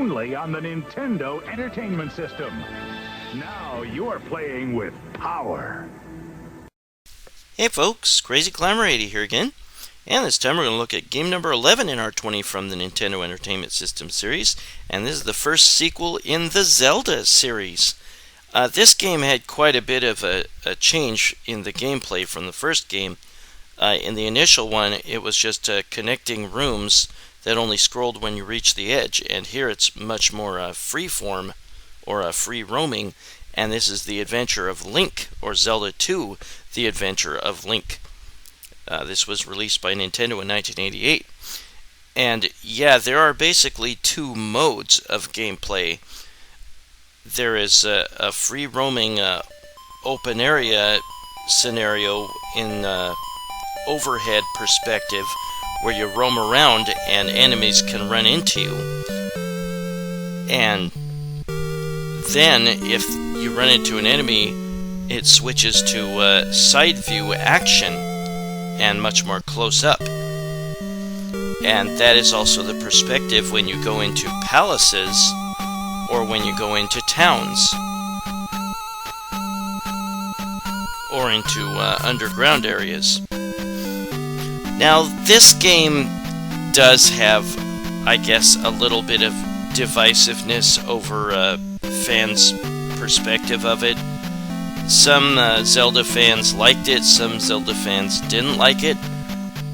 only on the Nintendo Entertainment System. Now you're playing with power. Hey folks, Crazy Climber 80 here again. And this time we're going to look at game number 11 in our 20 from the Nintendo Entertainment System series. And this is the first sequel in the Zelda series. This game had quite a bit of a change in the gameplay from the first game. In the initial one, it was just connecting rooms that only scrolled when you reached the edge. And here it's much more free-form, or free roaming. And this is the adventure of Link, or Zelda 2, the adventure of Link. This was released by Nintendo in 1988. And yeah, there are basically two modes of gameplay. There is a free roaming open area scenario in overhead perspective where you roam around and enemies can run into you. And then if you run into an enemy, it switches to side view action and much more close up. And that is also the perspective when you go into palaces or when you go into towns or into underground areas. Now this game does have, I guess, a little bit of divisiveness over fans' perspective of it. Some Zelda fans liked it, some Zelda fans didn't like it.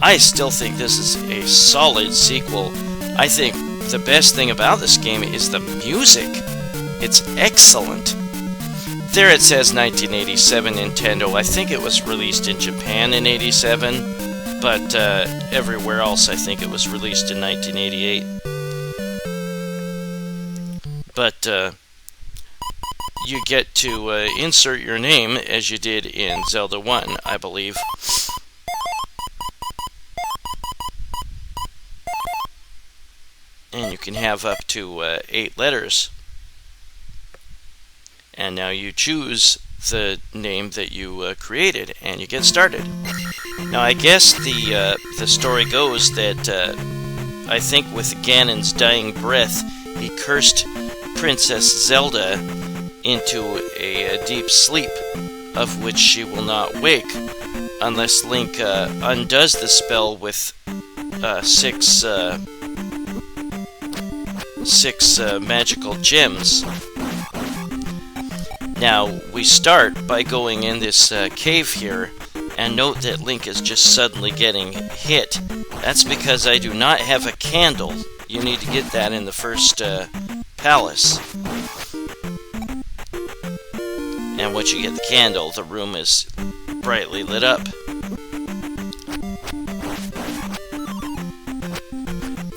I still think this is a solid sequel. I think the best thing about this game is the music. It's excellent. There it says 1987 Nintendo. I think it was released in Japan in 87, but everywhere else I think it was released in 1988. But you get to insert your name as you did in Zelda 1, I believe. And you can have up to 8 letters. And now you choose the name that you created, and you get started. Now I guess the story goes that I think with Ganon's dying breath, he cursed Princess Zelda into a deep sleep, of which she will not wake unless Link undoes the spell with six magical gems. Now we start by going in this cave here, and note that Link is just suddenly getting hit. That's because I do not have a candle. You need to get that in the first palace. And once you get the candle, the room is brightly lit up.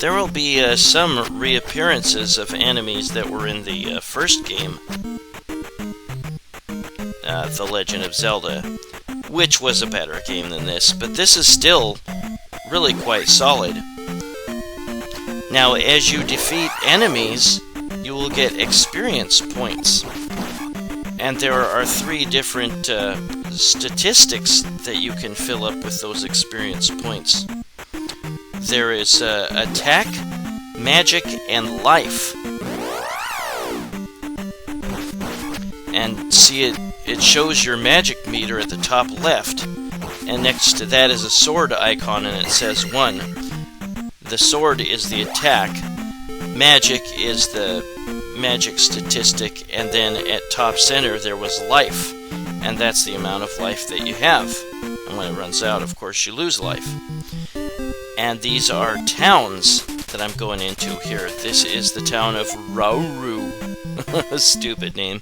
There will be some reappearances of enemies that were in the first game, The Legend of Zelda, which was a better game than this, but this is still really quite solid. Now, as you defeat enemies, you will get experience points. And there are 3 different statistics that you can fill up with those experience points. There is attack, magic, and life. And see, it shows your magic meter at the top left. And next to that is a sword icon, and it says 1. The sword is the attack. Magic is the magic statistic, and then at top center there was life, and that's the amount of life that you have. And when it runs out, of course, you lose life. And these are towns that I'm going into here. This is the town of Rauru. Stupid name.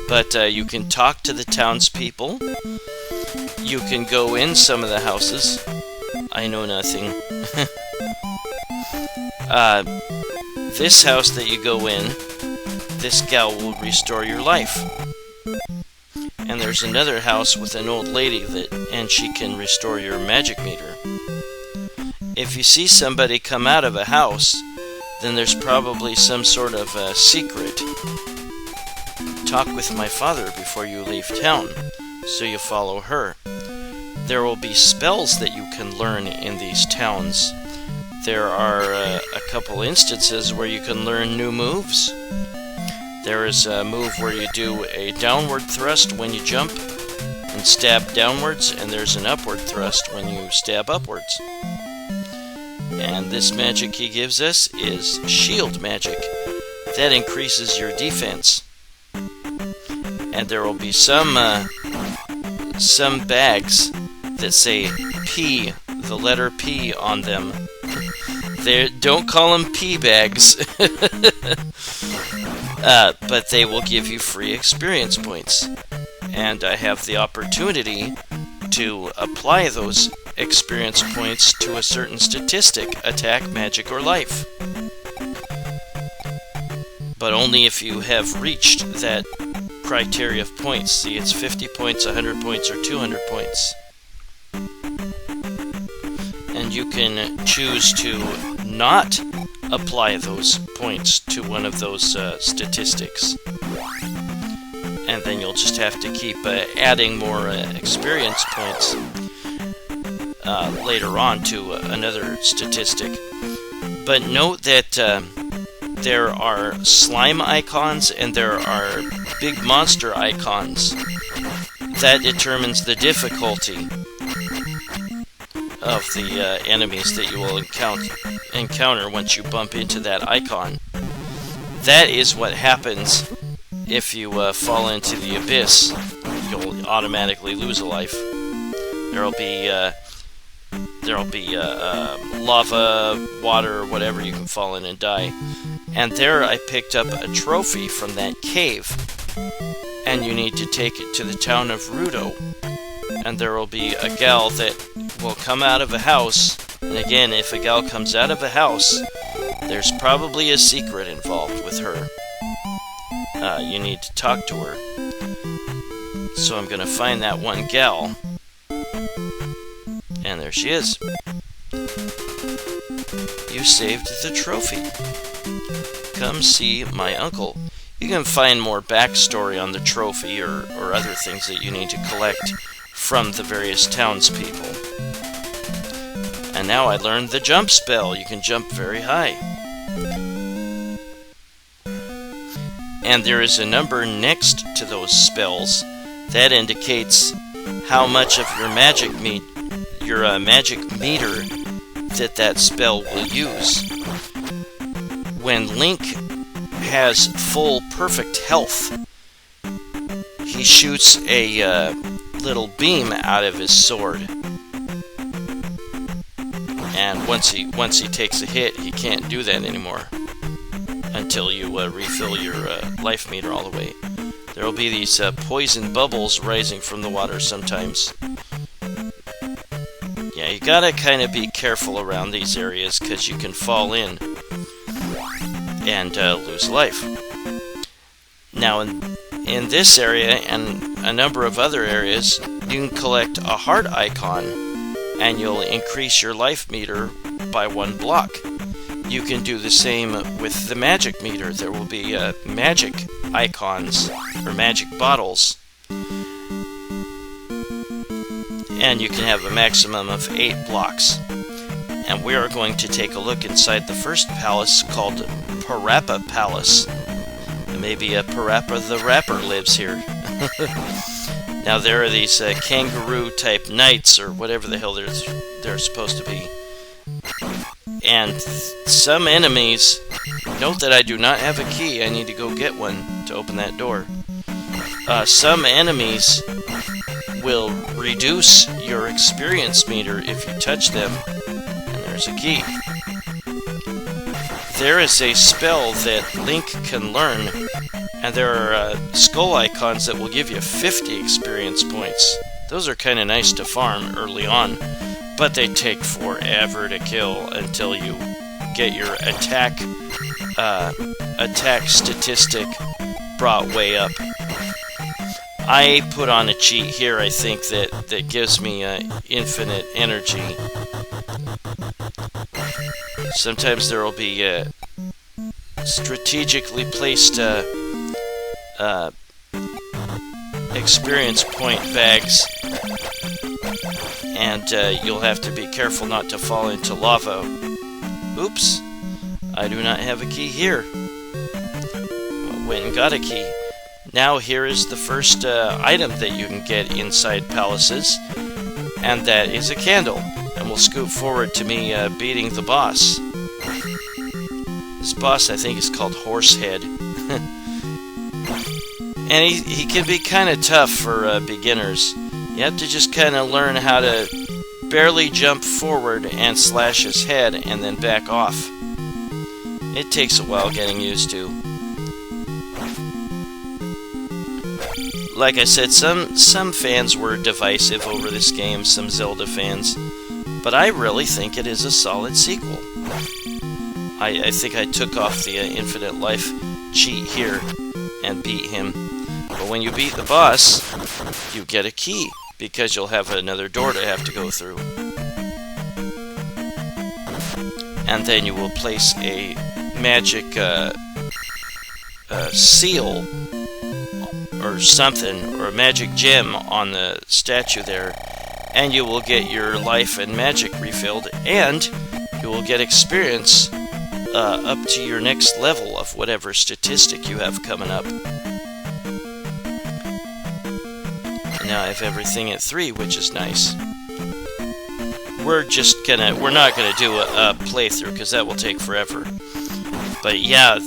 But you can talk to the townspeople. You can go in some of the houses. I know nothing. This house that you go in, this gal will restore your life. And there's another house with an old lady and she can restore your magic meter. If you see somebody come out of a house, then there's probably some sort of secret. Talk with my father before you leave town, so you follow her. There will be spells that you can learn in these towns. there are a couple instances where you can learn new moves. There is a move where you do a downward thrust when you jump and stab downwards, and there's an upward thrust when you stab upwards. And this magic he gives us is shield magic. That increases your defense. And there will be some bags that say P, the letter P on them. Don't call them P bags. But they will give you free experience points. And I have the opportunity to apply those experience points to a certain statistic, attack, magic, or life. But only if you have reached that criteria of points. See, it's 50 points, 100 points, or 200 points. And you can choose to not apply those points to one of those statistics. And then you'll just have to keep adding more experience points later on to another statistic. But note that there are slime icons and there are big monster icons. That determines the difficulty of the enemies that you will encounter once you bump into that icon. That is what happens if you fall into the abyss. You'll automatically lose a life. There'll be lava, water, whatever you can fall in and die. And there I picked up a trophy from that cave. And you need to take it to the town of Rudo. And there will be a gal that will come out of a house. And again, if a gal comes out of a house, there's probably a secret involved with her. You need to talk to her. So I'm going to find that one gal. And there she is. You saved the trophy. Come see my uncle. You can find more backstory on the trophy or other things that you need to collect from the various townspeople. And now I learned the jump spell. You can jump very high. And there is a number next to those spells that indicates how much of your magic meter that spell will use. When Link has full perfect health, he shoots a little beam out of his sword. And once he takes a hit, he can't do that anymore until you refill your life meter all the way. There will be these poison bubbles rising from the water sometimes. Yeah, you gotta kind of be careful around these areas because you can fall in and lose life. Now, in this area and a number of other areas, you can collect a heart icon and you'll increase your life meter by 1 block. You can do the same with the magic meter. There will be magic icons or magic bottles. And you can have a maximum of 8 blocks. And we are going to take a look inside the first palace called Parapa Palace. And maybe Parapa the Rapper lives here. Now there are these kangaroo type knights or whatever the hell they're supposed to be. And some enemies, note that I do not have a key, I need to go get one to open that door. Some enemies will reduce your experience meter if you touch them, and there's a key. There is a spell that Link can learn, and there are skull icons that will give you 50 experience points. Those are kind of nice to farm early on, but they take forever to kill until you get your attack statistic brought way up. I put on a cheat here, I think, that gives me infinite energy. Sometimes there will be strategically placed experience point bags, and you'll have to be careful not to fall into lava Oops, I do not have a key here. Went and got a key. Now here is the first item that you can get inside palaces, and that is a candle. And we'll scoot forward to me beating the boss. This boss, I think, is called Horsehead. And he can be kind of tough for beginners. You have to just kind of learn how to barely jump forward and slash his head and then back off. It takes a while getting used to. Like I said, some fans were divisive over this game, some Zelda fans, but I really think it is a solid sequel. I think I took off the infinite life cheat here and beat him. But when you beat the boss, you get a key, because you'll have another door to have to go through. And then you will place a magic seal or something, or a magic gem on the statue there, and you will get your life and magic refilled, and you will get experience up to your next level of whatever statistic you have coming up. Now I have everything at 3, which is nice. We're not gonna do a playthrough, because that will take forever. But yeah,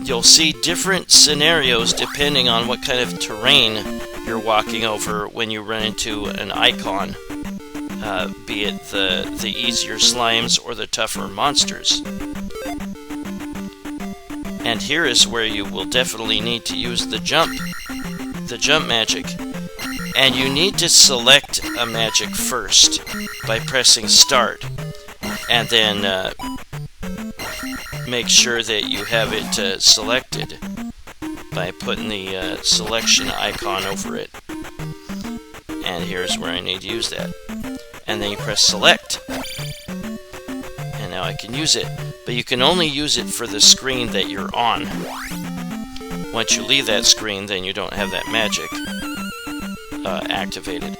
you'll see different scenarios depending on what kind of terrain you're walking over when you run into an icon, be it the easier slimes or the tougher monsters. And here is where you will definitely need to use the jump magic. And you need to select a magic first by pressing start, and then make sure that you have it selected by putting the selection icon over it. And here's where I need to use that. And then you press select. And now I can use it. But you can only use it for the screen that you're on. Once you leave that screen, then you don't have that magic activated.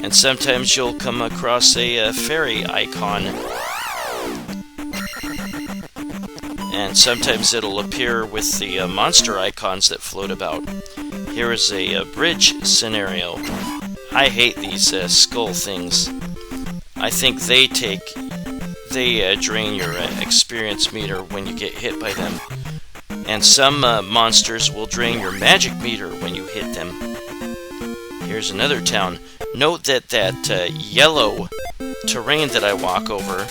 And sometimes you'll come across a fairy icon, and sometimes it'll appear with the monster icons that float about. Here is a bridge scenario. I hate these skull things. I think they drain your experience meter when you get hit by them. And some monsters will drain your magic meter when you hit them. Here's another town. Note that yellow terrain that I walk over,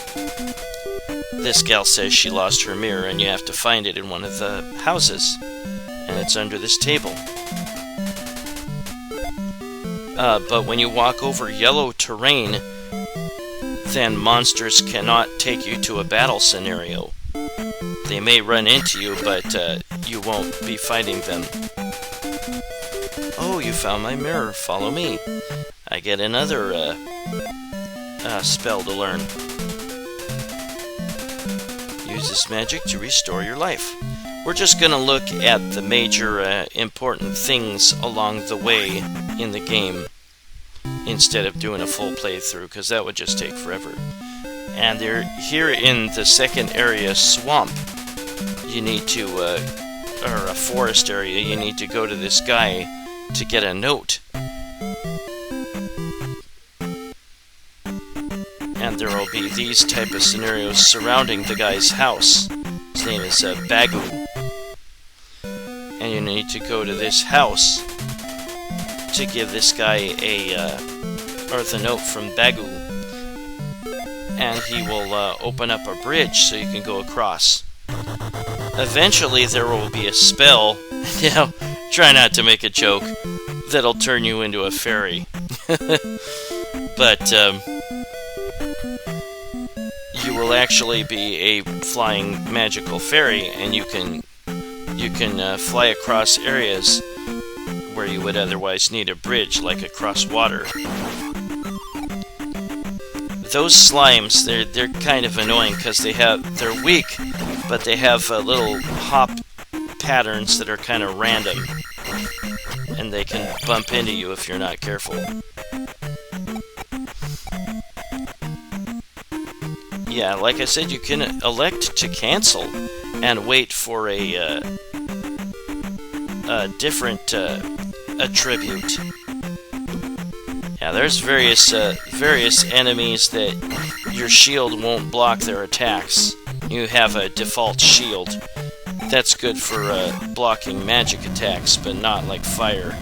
this gal says she lost her mirror, and you have to find it in one of the houses. And it's under this table. But when you walk over yellow terrain, then monsters cannot take you to a battle scenario. They may run into you, but you won't be fighting them. Oh, you found my mirror. Follow me. I get another spell to learn. Use this magic to restore your life. We're just going to look at the major important things along the way in the game, instead of doing a full playthrough, because that would just take forever. And they're here in the second area, swamp. You need to, or a forest area, you need to go to this guy to get a note. And there will be these type of scenarios surrounding the guy's house. His name is Bagu. And you need to go to this house to give this guy or the note from Bagu. And he will open up a bridge so you can go across. Eventually there will be a spell, you know, try not to make a joke, that'll turn you into a fairy. But you will actually be a flying magical fairy, and you can fly across areas where you would otherwise need a bridge, like across water. Those slimes, they're kind of annoying because they're weak, but they have little hop patterns that are kind of random, and they can bump into you if you're not careful. yeah, like I said, you can elect to cancel and wait for a different attribute. Yeah, there's various enemies that your shield won't block their attacks. You have a default shield. That's good for blocking magic attacks, but not like fire.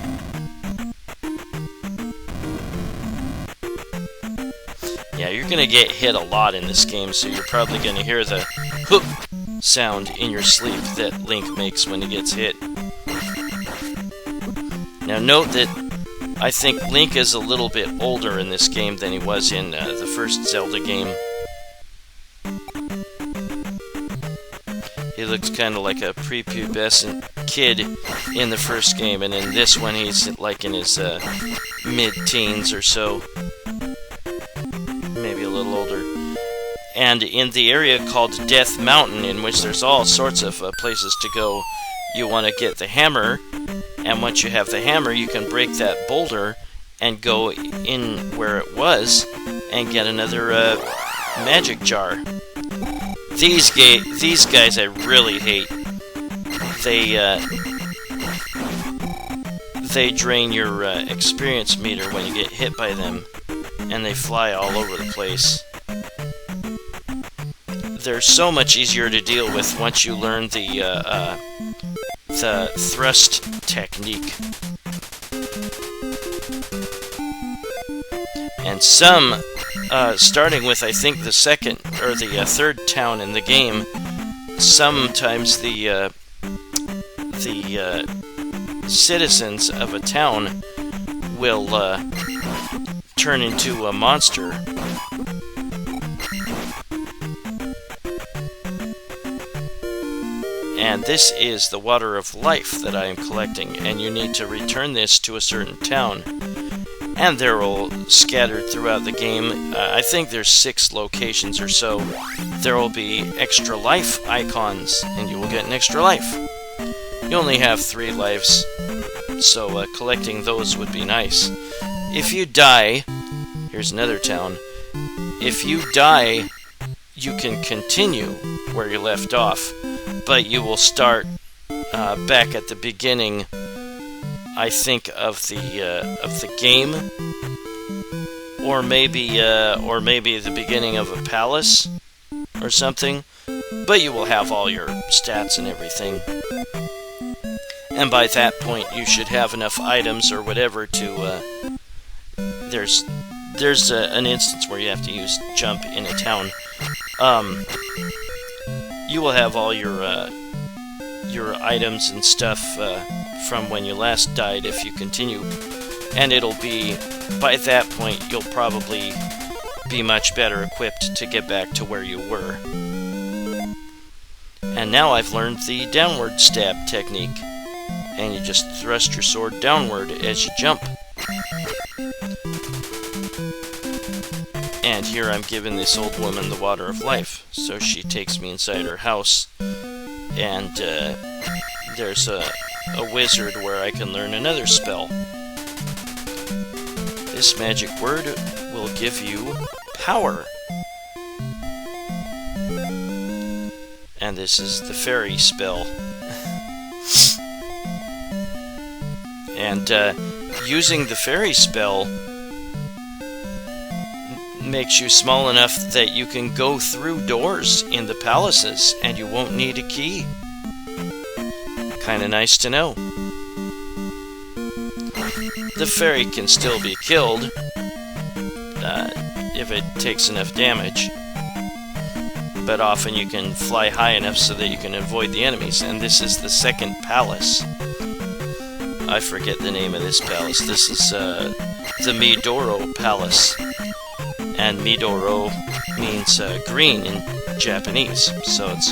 Yeah, you're gonna get hit a lot in this game, so you're probably gonna hear the hoop sound in your sleep that Link makes when he gets hit. Now note that I think Link is a little bit older in this game than he was in the first Zelda game. He looks kind of like a prepubescent kid in the first game, and in this one he's like in his mid-teens or so. Maybe a little older. And in the area called Death Mountain, in which there's all sorts of places to go, you want to get the hammer, and once you have the hammer, you can break that boulder and go in where it was and get another magic jar. These guys I really hate. They drain your experience meter when you get hit by them, and they fly all over the place. They're so much easier to deal with once you learn the thrust technique. And some, starting with I think the second or the third town in the game, sometimes the citizens of a town will turn into a monster. And this is the water of life that I am collecting, and you need to return this to a certain town. And they're all scattered throughout the game. I think there's 6 locations or so. There will be extra life icons, and you will get an extra life. You only have 3 lives, so collecting those would be nice. If you die, here's another town. If you die, you can continue where you left off, but you will start back at the beginning, I think, of the game, or maybe the beginning of a palace or something. But you will have all your stats and everything, and by that point you should have enough items or whatever to. There's an instance where you have to use jump in a town. You will have all your items and stuff from when you last died if you continue, and it'll be, by that point, you'll probably be much better equipped to get back to where you were. And now I've learned the downward stab technique, and you just thrust your sword downward as you jump. And here I'm giving this old woman the water of life, so she takes me inside her house, and there's a wizard where I can learn another spell. This magic word will give you power. And this is the fairy spell. And using the fairy spell makes you small enough that you can go through doors in the palaces and you won't need a key. Kinda nice to know. The fairy can still be killed if it takes enough damage, but often you can fly high enough so that you can avoid the enemies. And this is the second palace. I forget the name of this palace. This is the Midorro Palace. And Midorro means green in Japanese, so it's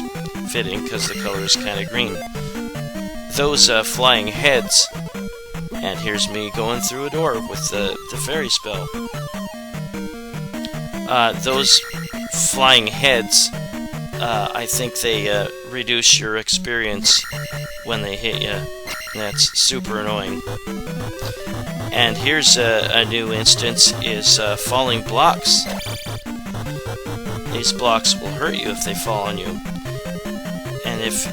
fitting because the color is kind of green. Those flying heads, and here's me going through a door with the fairy spell. Those flying heads, I think they reduce your experience when they hit you. That's super annoying. And here's a new instance, is falling blocks. these blocks will hurt you if they fall on you. And if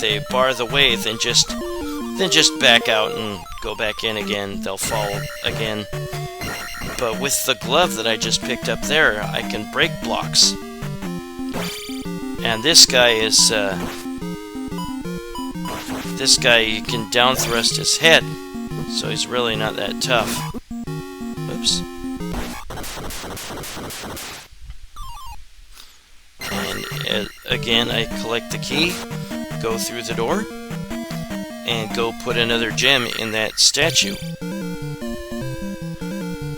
they bar the way, then just back out and go back in again. They'll fall again. But with the glove that I just picked up there, I can break blocks. And this guy is you can down thrust his head, so he's really not that tough. Oops. And again, I collect the key, go through the door, and go put another gem in that statue.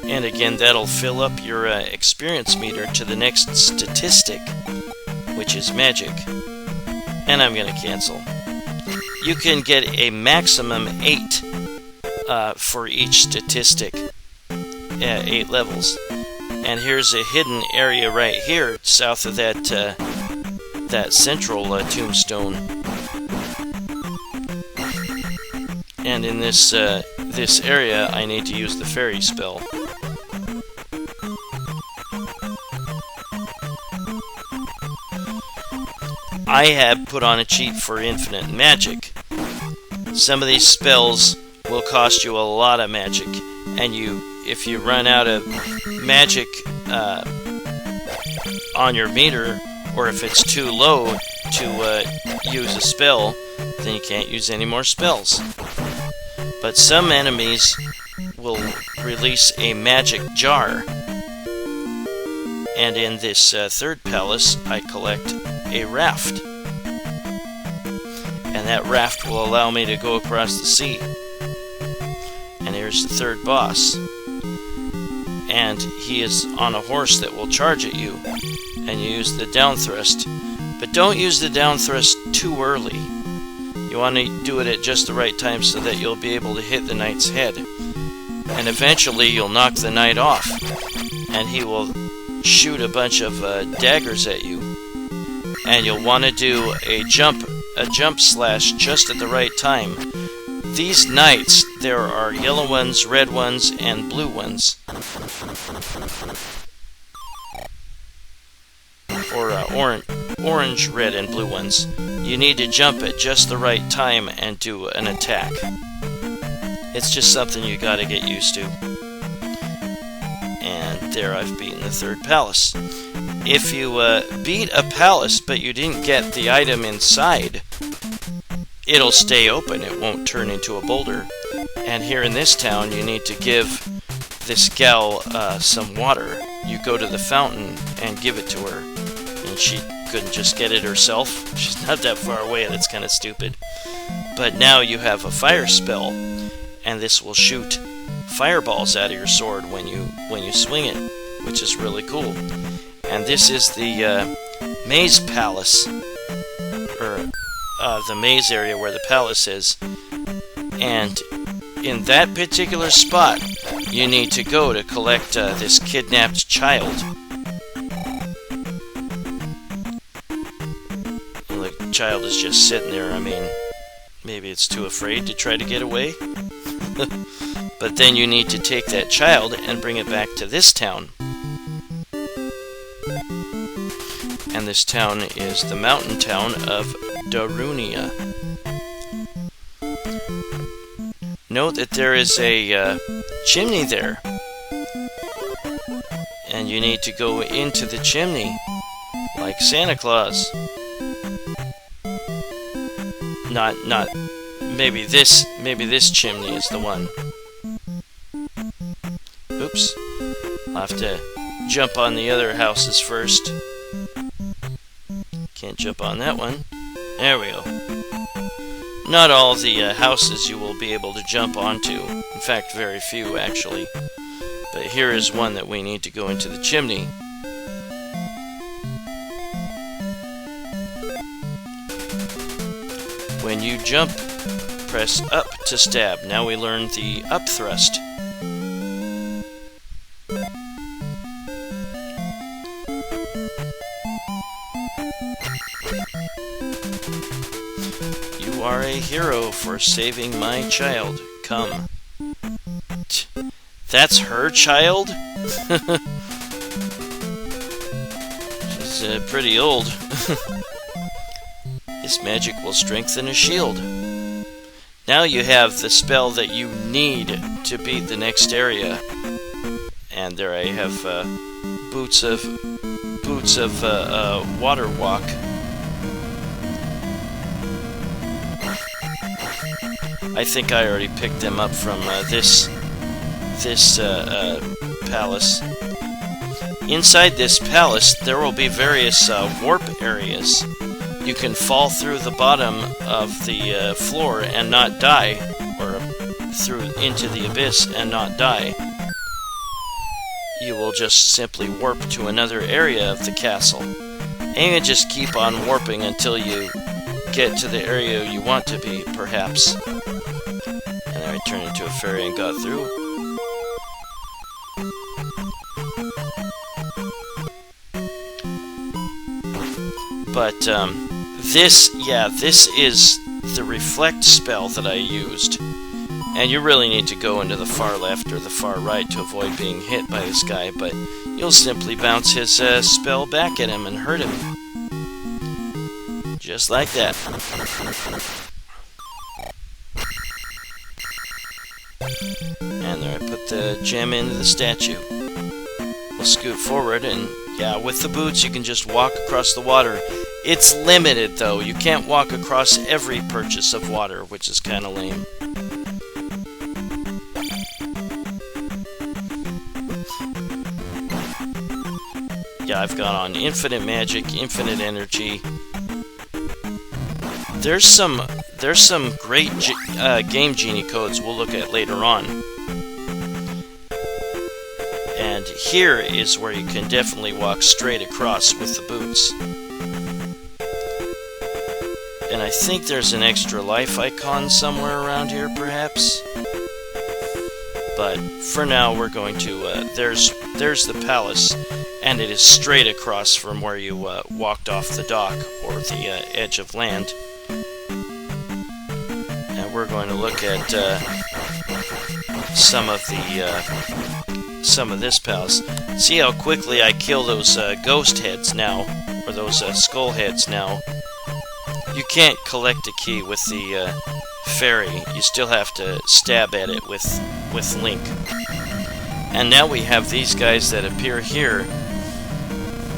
And again, that'll fill up your experience meter to the next statistic, which is magic. And I'm going to cancel. You can get a maximum 8 for each statistic, 8 levels. And here's a hidden area right here, south of that central tombstone. And in this area, I need to use the fairy spell. I have put on a cheat for infinite magic. Some of these spells will cost you a lot of magic, and if you run out of magic on your meter, or if it's too low to use a spell, then you can't use any more spells. But some enemies will release a magic jar, and in this third palace, I collect a raft. And that raft will allow me to go across the sea. And here's the third boss. And he is on a horse that will charge at you. And you use the down thrust. But don't use the down thrust too early. You want to do it at just the right time so that you'll be able to hit the knight's head. And eventually you'll knock the knight off. And he will shoot a bunch of daggers at you. And you'll want to do a jump slash just at the right time. These knights, there are yellow ones, red ones, and blue ones. Or orange, red, and blue ones. You need to jump at just the right time and do an attack. It's just something you gotta get used to. And there I've beaten the third palace. If you beat a palace but you didn't get the item inside, it'll stay open, it won't turn into a boulder. And here in this town, you need to give this gal some water. You go to the fountain and give it to her. And she couldn't just get it herself. She's not that far away, that's kind of stupid. But now you have a fire spell, and this will shoot fireballs out of your sword when you swing it, which is really cool. And this is the maze palace, or the maze area where the palace is. And in that particular spot, you need to go to collect this kidnapped child. And the child is just sitting there. I mean, maybe it's too afraid to try to get away. But then you need to take that child and bring it back to this town. And this town is the mountain town of Darunia. Note that there is a chimney there. And you need to go into the chimney, like Santa Claus. Not, maybe this chimney is the one. Oops. I'll have to jump on the other houses first. Can't jump on that one. There we go. Not all the houses you will be able to jump onto. In fact, very few, actually. But here is one that we need to go into the chimney. When you jump, press up to stab. Now we learn the up thrust. You are a hero for saving my child. Come. That's her child? He's pretty old. His magic will strengthen his shield. Now you have the spell that you need to beat the next area. And there I have boots of water walk. I think I already picked them up from this palace. Inside this palace, there will be various warp areas. You can fall through the bottom of the floor and not die, or through into the abyss and not die. You will just simply warp to another area of the castle, and you just keep on warping until you get to the area you want to be, perhaps. And then I turned into a fairy and got through. But this is the reflect spell that I used. And you really need to go into the far left or the far right to avoid being hit by this guy, but you'll simply bounce his spell back at him and hurt him. Just like that. And there I put the gem into the statue. We'll scoot forward, and yeah, with the boots you can just walk across the water. It's limited though, you can't walk across every purchase of water, which is kinda lame. Yeah, I've got on infinite magic, infinite energy. There's some great game Genie codes we'll look at later on. And here is where you can definitely walk straight across with the boots. And I think there's an extra life icon somewhere around here, perhaps. But for now, we're going to. There's the palace, and it is straight across from where you walked off the dock or the edge of land. And we're going to look at some of this palace. See how quickly I kill those ghost heads now, or those skull heads now. You can't collect a key with the fairy. You still have to stab at it with Link. And now we have these guys that appear here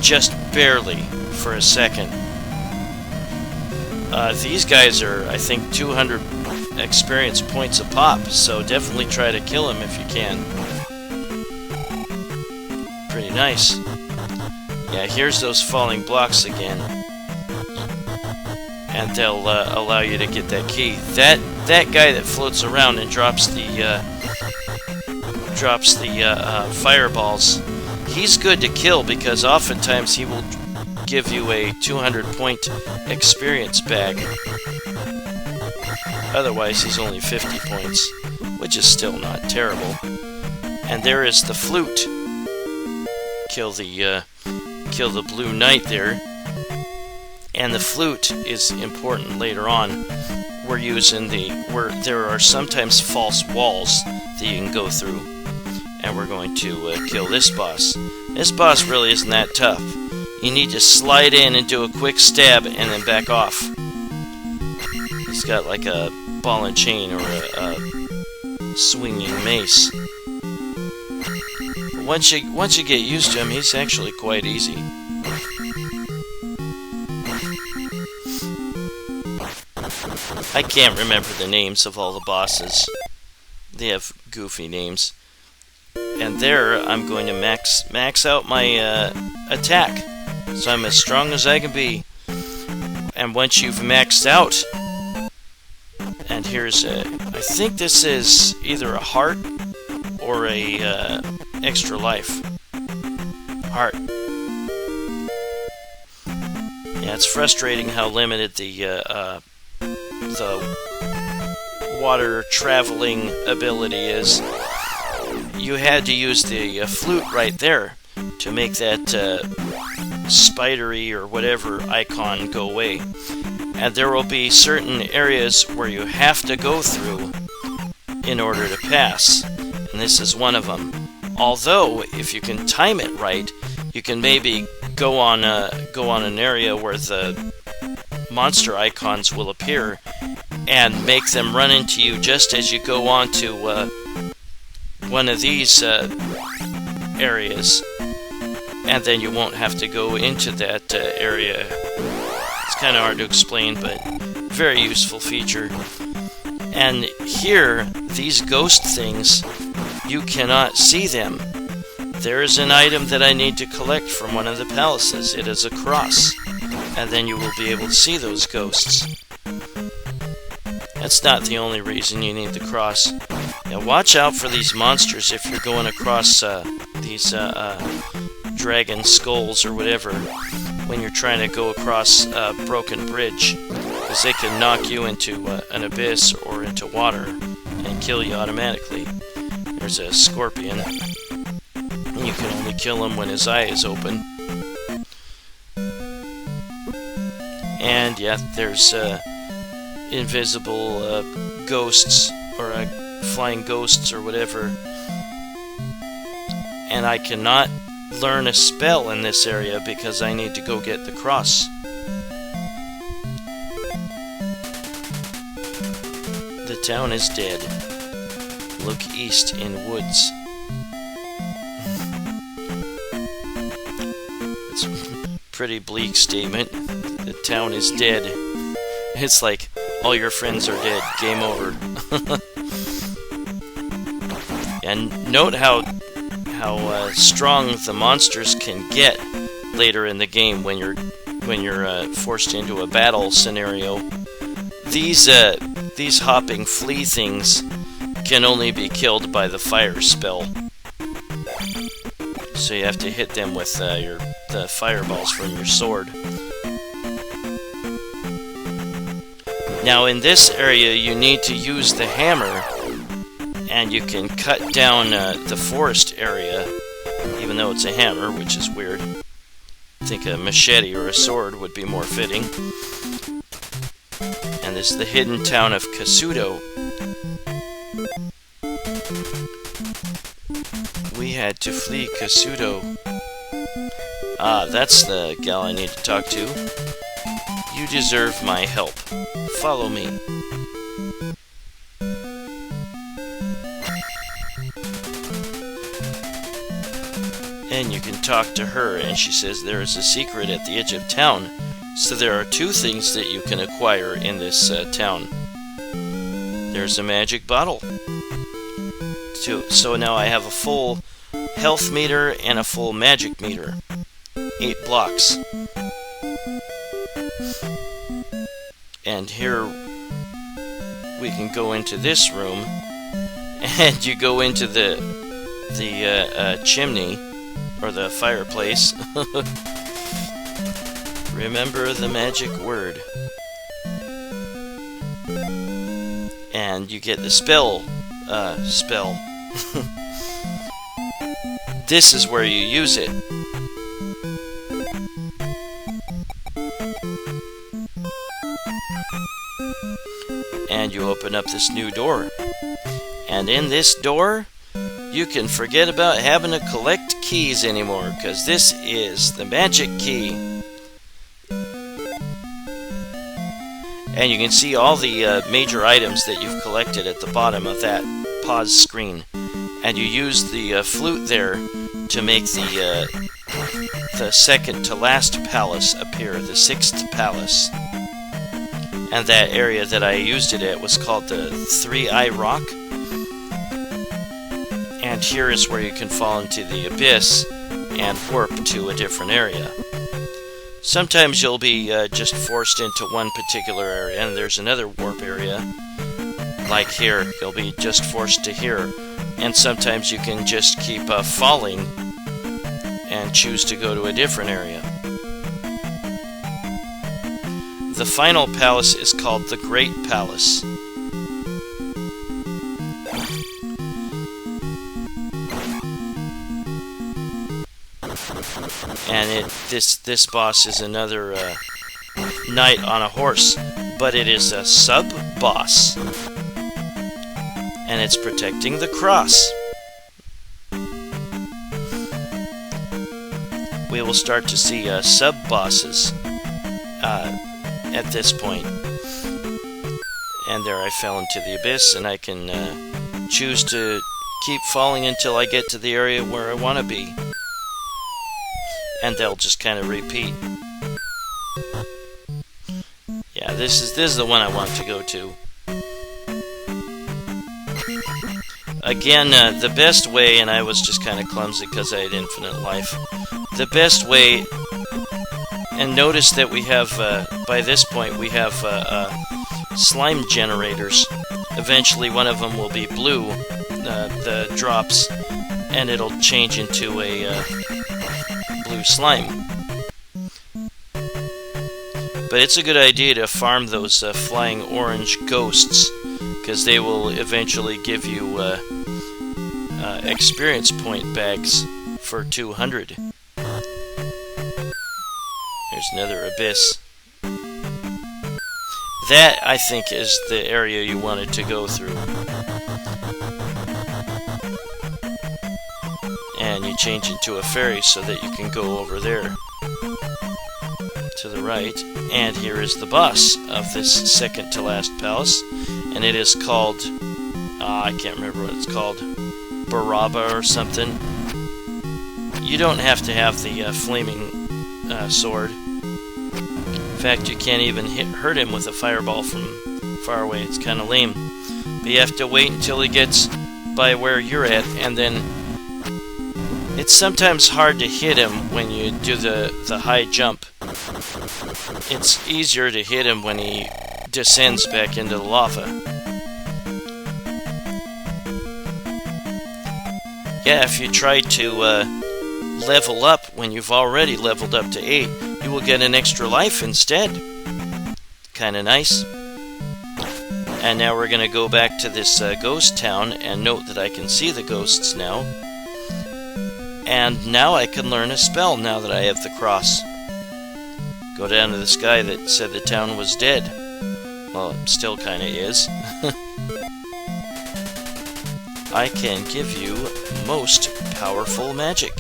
just barely for a second. These guys are, I think, 200 experience points a pop, so definitely try to kill them if you can. Pretty nice. Yeah, here's those falling blocks again. And they'll allow you to get that key. That guy that floats around and drops the fireballs, he's good to kill because oftentimes he will give you a 200-point experience bag. Otherwise, he's only 50 points, which is still not terrible. And there is the flute. Kill the blue knight there. And the flute is important later on. We're using where there are sometimes false walls that you can go through. And we're going to kill this boss. This boss really isn't that tough. You need to slide in and do a quick stab and then back off. He's got like a ball and chain or a swinging mace. But once you get used to him, he's actually quite easy. I can't remember the names of all the bosses. They have goofy names. And there, I'm going to max out my attack. So I'm as strong as I can be. And once you've maxed out, and here's I think this is either a heart or a extra life. Heart. Yeah, it's frustrating how limited the water traveling ability is. You had to use the flute right there to make that spidery or whatever icon go away. And there will be certain areas where you have to go through in order to pass. And this is one of them. Although, if you can time it right, you can maybe go on an area where the monster icons will appear and make them run into you just as you go on to one of these areas, and then you won't have to go into that area. It's kind of hard to explain, but very useful feature. And here, these ghost things, you cannot see them. There is an item that I need to collect from one of the palaces. It is a cross, and then you will be able to see those ghosts. That's not the only reason you need the cross. Now watch out for these monsters if you're going across these dragon skulls or whatever when you're trying to go across a broken bridge, because they can knock you into an abyss or into water and kill you automatically. There's a scorpion. You can only kill him when his eye is open. And yeah, there's invisible ghosts or flying ghosts or whatever. And I cannot learn a spell in this area because I need to go get the cross. The town is dead. Look east in woods. It's a pretty bleak statement. The town is dead. It's like all your friends are dead. Game over. And note how strong the monsters can get later in the game when you're forced into a battle scenario. These hopping flea things can only be killed by the fire spell. So you have to hit them with the fireballs from your sword. Now in this area you need to use the hammer, and you can cut down the forest area, even though it's a hammer, which is weird. I think a machete or a sword would be more fitting. And this is the hidden town of Kasuto. We had to flee Kasuto. Ah, that's the gal I need to talk to. You deserve my help. Follow me. And you can talk to her, and she says there is a secret at the edge of town. So there are two things that you can acquire in this town. There's a magic bottle. So now I have a full health meter and a full magic meter. 8 blocks. And here we can go into this room, and you go into the chimney, or the fireplace. Remember the magic word. And you get the spell. This is where you use it. And you open up this new door. And in this door, you can forget about having to collect keys anymore, because this is the magic key. And you can see all the major items that you've collected at the bottom of that pause screen. And you use the flute there to make the second to last palace appear, the 6th palace. And that area that I used it at was called the 3-Eye Rock. And here is where you can fall into the abyss and warp to a different area. Sometimes you'll be just forced into one particular area, and there's another warp area. Like here, you'll be just forced to here. And sometimes you can just keep falling and choose to go to a different area. The final palace is called the Great Palace. And this boss is another knight on a horse, but it is a sub-boss. And it's protecting the cross. We we will start to see sub-bosses at this point. And there I fell into the abyss, and I can choose to keep falling until I get to the area where I want to be. And they'll just kind of repeat. Yeah, this is the one I want to go to. Again, the best way, and I was just kind of clumsy because I had infinite life. The best way, and notice that we have, by this point, we have slime generators. Eventually one of them will be blue, the drops, and it'll change into a blue slime. But it's a good idea to farm those flying orange ghosts, because they will eventually give you experience point bags for 200. There's another abyss. That, I think, is the area you wanted to go through. And you change into a ferry so that you can go over there to the right. And here is the boss of this second to last palace. And it is called, I can't remember what it's called, Parapa or something. You don't have to have the flaming sword. In fact, you can't even hurt him with a fireball from far away. It's kind of lame. But you have to wait until he gets by where you're at, and then it's sometimes hard to hit him when you do the high jump. It's easier to hit him when he descends back into the lava. Yeah, if you try to level up when you've already leveled up to 8, you will get an extra life instead. Kinda nice. And now we're gonna go back to this ghost town, and note that I can see the ghosts now. And now I can learn a spell now that I have the cross. Go down to this guy that said the town was dead. Well, it still kinda is. I can give you most powerful magic.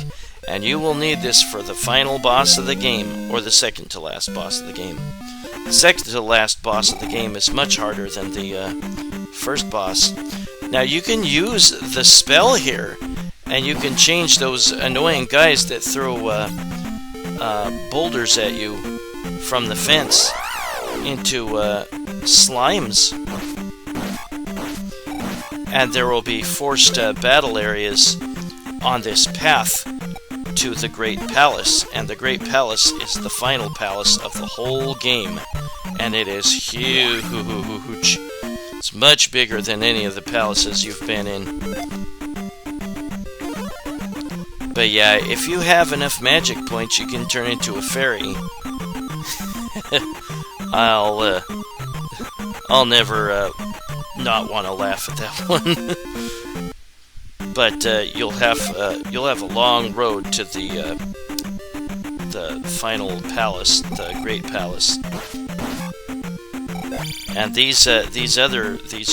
And you will need this for the final boss of the game, or the second to last boss of the game. The second to last boss of the game is much harder than the first boss. Now you can use the spell here, and you can change those annoying guys that throw boulders at you from the fence into slimes. And there will be forced battle areas on this path to the Great Palace, and the Great Palace is the final palace of the whole game, and it is huge. It's much bigger than any of the palaces you've been in. But yeah, if you have enough magic points, you can turn into a fairy. I'll never not want to laugh at that one. But you'll have a long road to the final palace, the Great Palace. And these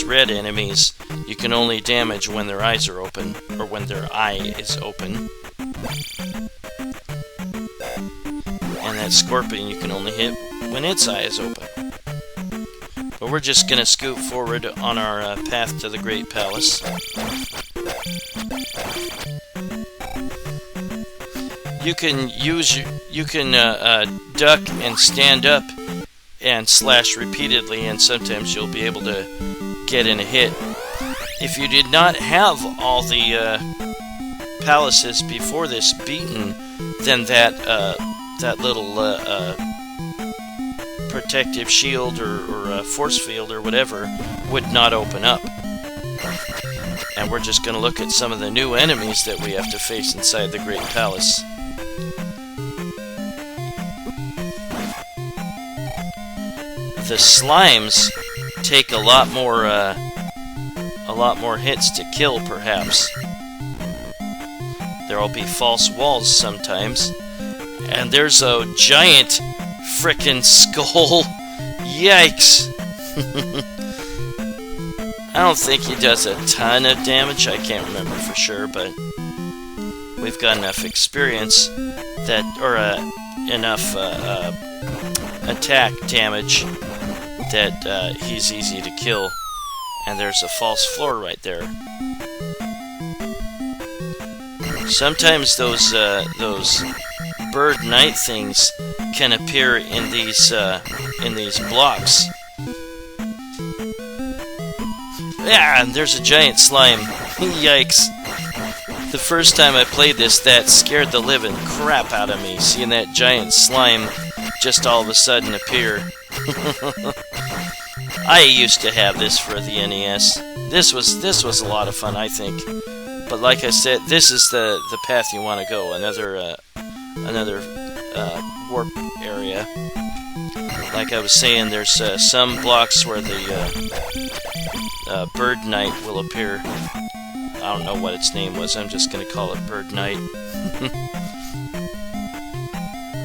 red enemies, you can only damage when their eyes are open, or when their eye is open. And that scorpion you can only hit when its eye is open. But we're just gonna scoot forward on our path to the Great Palace. You can duck and stand up and slash repeatedly, and sometimes you'll be able to get in a hit. If you did not have all the palaces before this beaten, then that little protective shield or force field or whatever would not open up. And we're just going to look at some of the new enemies that we have to face inside the Great Palace. The slimes take a lot more hits to kill, perhaps. There'll be false walls sometimes. And there's a giant frickin' skull. Yikes! I don't think he does a ton of damage. I can't remember for sure, but we've got enough experience that, or enough attack damage that he's easy to kill. And there's a false floor right there. Sometimes those bird knight things can appear in these blocks. Yeah, and there's a giant slime. Yikes. The first time I played this, that scared the living crap out of me, seeing that giant slime just all of a sudden appear. I used to have this for the NES. This was a lot of fun, I think. But like I said, this is the path you want to go. Another warp area. Like I was saying, there's some blocks where the bird knight will appear. I don't know what its name was. I'm just going to call it Bird Knight.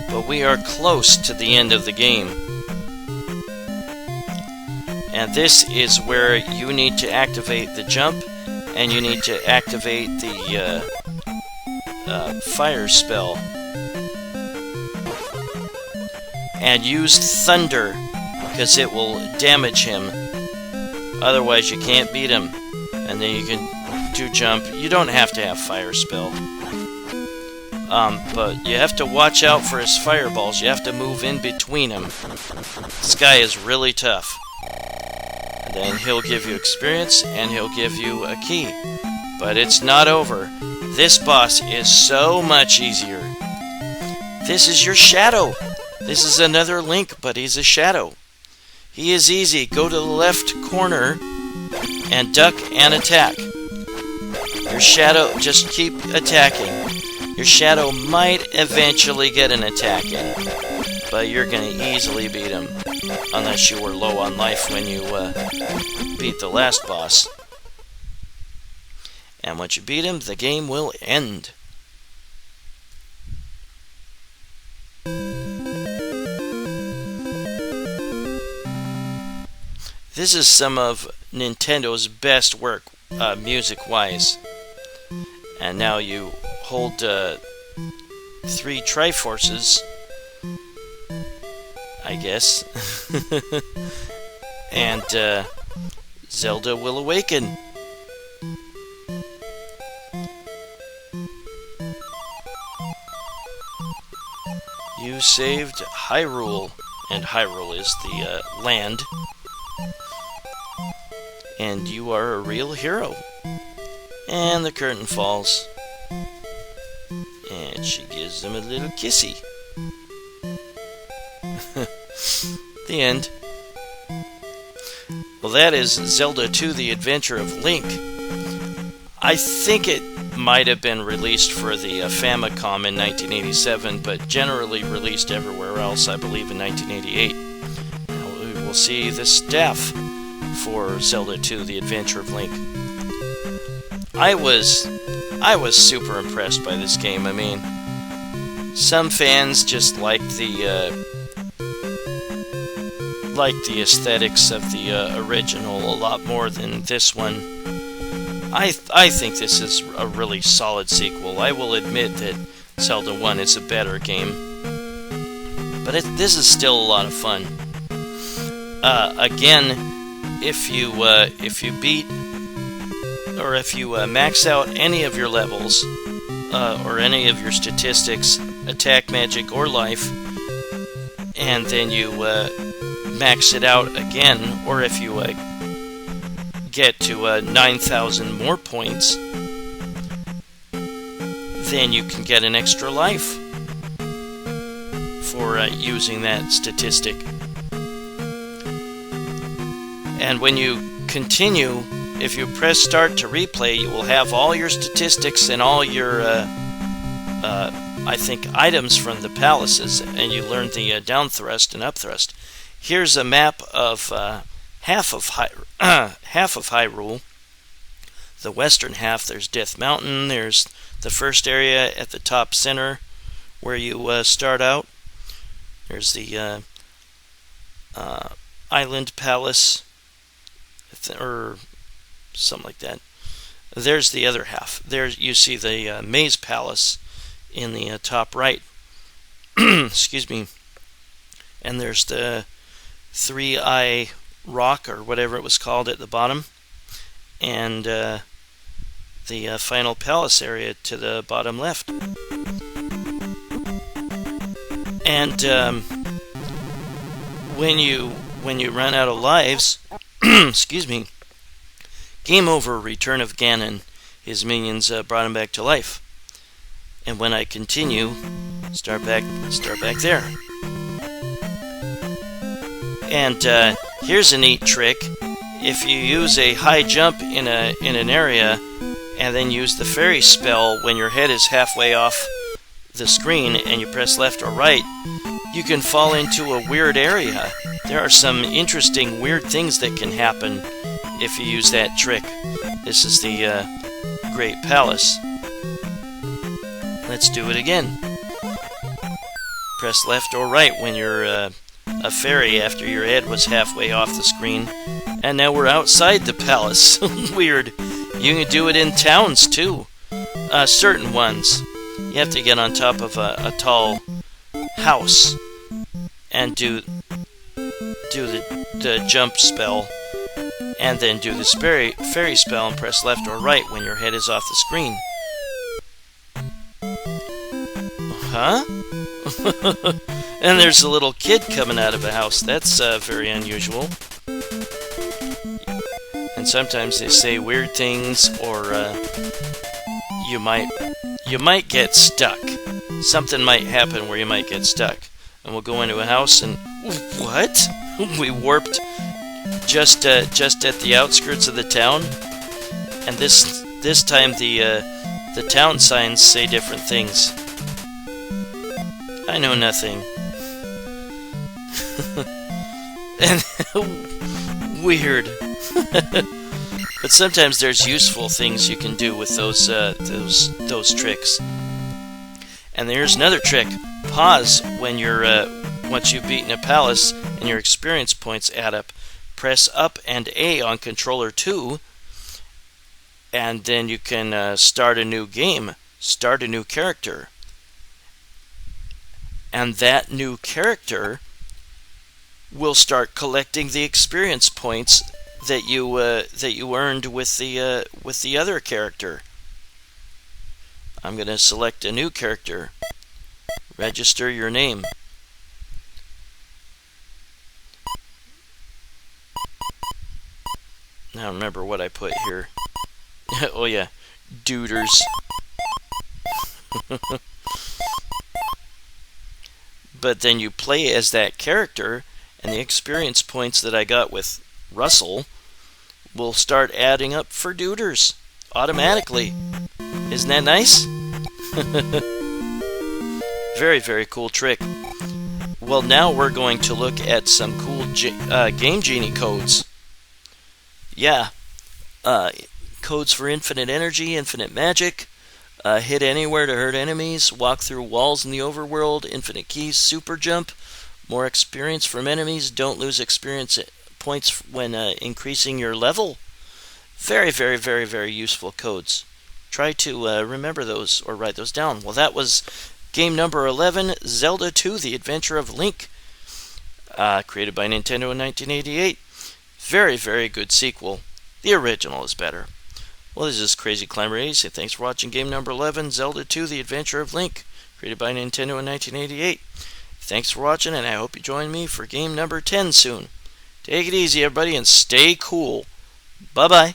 But we are close to the end of the game. And this is where you need to activate the jump, and you need to activate the fire spell. And use thunder, because it will damage him. Otherwise you can't beat him. And then you can do jump. You don't have to have fire spell. But you have to watch out for his fireballs. You have to move in between them. This guy is really tough. And then he'll give you experience, and he'll give you a key. But it's not over. This boss is so much easier. This is your shadow. This is another Link, but he's a shadow. He is easy. Go to the left corner and duck and attack. Your shadow, just keep attacking. Your shadow might eventually get an attack in, but you're going to easily beat him. Unless you were low on life when you beat the last boss. And once you beat him, the game will end. This is some of Nintendo's best work, music-wise. And now you hold 3 Triforces, I guess. And Zelda will awaken. You saved Hyrule, and Hyrule is the land. And you are a real hero. And the curtain falls. And she gives him a little kissy. The end. Well, that is Zelda 2: The Adventure of Link. I think it might have been released for the Famicom in 1987, but generally released everywhere else, I believe, in 1988. Now we will see the staff for Zelda 2: The Adventure of Link. I was super impressed by this game. I mean, some fans just liked the aesthetics of the original a lot more than this one. I think this is a really solid sequel. I will admit that Zelda 1 is a better game, but this is still a lot of fun. Again, if you beat, or if you max out any of your levels, or any of your statistics, attack, magic, or life, and then you max it out again, or if you get to 9,000 more points, then you can get an extra life for using that statistic. And when you continue, if you press start to replay, you will have all your statistics and all your I think items from the palaces, and you learn the down thrust and up thrust. Here's a map of half of Hyrule. The western half, there's Death Mountain. There's the first area at the top center where you start out. There's the Island Palace, or something like that. There's the other half. There you see the Maze Palace in the top right. excuse me, and there's the 3-eye rock or whatever it was called at the bottom, and the final palace area to the bottom left. And when you run out of lives, excuse me, game over. Return of Ganon. His minions brought him back to life. And when I continue, start back there. And here's a neat trick. If you use a high jump in an area and then use the fairy spell when your head is halfway off the screen and you press left or right, you can fall into a weird area. There are some interesting weird things that can happen if you use that trick. This is the Great Palace. Let's do it again. Press left or right when you're a fairy after your head was halfway off the screen. And now we're outside the palace. Weird. You can do it in towns too. Certain ones. You have to get on top of a tall house and do the jump spell, and then do the fairy spell and press left or right when your head is off the screen. Huh? And there's a little kid coming out of a house. That's very unusual. And sometimes they say weird things, or you might get stuck. Something might happen where you might get stuck. And we'll go into a house and what? We warped just at the outskirts of the town. And this time the town signs say different things. I know nothing. And weird. But sometimes there's useful things you can do with those tricks. And there's another trick. Pause when you're once you've beaten a palace and your experience points add up. Press up and A on controller 2, and then you can start a new game, start a new character. And that new character will start collecting the experience points that you earned with the other character. I'm going to select a new character. Register your name. I don't remember what I put here. Oh yeah, Duders. But then you play as that character, and the experience points that I got with Russell will start adding up for Duders automatically. Isn't that nice? Very, very cool trick. Well, now we're going to look at some cool Game Genie codes. Yeah, codes for infinite energy, infinite magic, hit anywhere to hurt enemies, walk through walls in the overworld, infinite keys, super jump, more experience from enemies, don't lose experience points when increasing your level. Very, very, very, very useful codes. Try to remember those or write those down. Well, that was game number 11, Zelda 2, The Adventure of Link, created by Nintendo in 1988. Very, very good sequel. The original is better. Well, this is Crazy Climber 80. Say thanks for watching game number 11, Zelda 2, The Adventure of Link, created by Nintendo in 1988. Thanks for watching, and I hope you join me for game number 10 soon. Take it easy, everybody, and stay cool. Bye-bye.